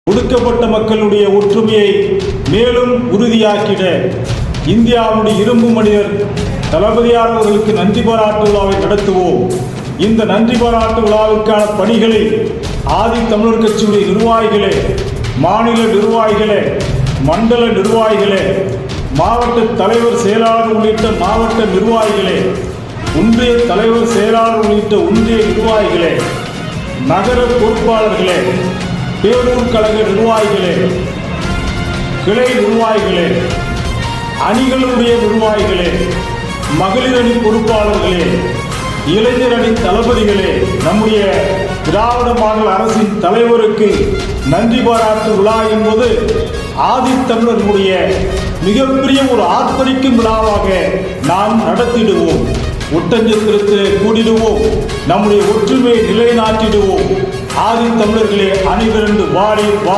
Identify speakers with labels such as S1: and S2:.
S1: ஒடுக்கப்பட்ட மக்களுடைய ஒற்றுமையை மேலும் உறுதியாக்கிட இந்தியாவுடைய இரும்பு மனிதர் தளபதியார் அவர்களுக்கு நன்றி பாராட்டு விழாவை நடத்துவோம். இந்த நன்றி பாராட்டு விழாவிற்கான பணிகளை ஆதி தமிழர் கட்சியுடைய நிர்வாகிகளே, மாநில நிர்வாகிகளே, மண்டல நிர்வாகிகளே, மாவட்ட தலைவர் செயலாளர் உள்ளிட்ட மாவட்ட நிர்வாகிகளே, ஒன்றிய தலைவர் செயலாளர் உள்ளிட்ட ஒன்றிய நிர்வாகிகளே, நகர பொறுப்பாளர்களே, பேரூர் கழக நிர்வாகிகளே, கிளை நிர்வாகிகளே, அணிகளுடைய நிர்வாகிகளே, மகளிர் அணி பொறுப்பாளர்களே, இளைஞர் அணி தளபதிகளே, நம்முடைய திராவிட மாடல் அரசின் தலைவருக்கு நன்றி பாராட்டு விழா என்பது ஆதித்தமிழர்களுடைய மிகப்பெரிய ஒரு ஆர்ப்பரிக்கும் விழாவாக நாம் நடத்திடுவோம். ஒட்டஞ்சத்திரத்திலே கூடிடுவோம். நம்முடைய ஒற்றுமையை நிலைநாட்டிடுவோம். ஆதித்தமிழர்களே அணிதிரண்டு வாடி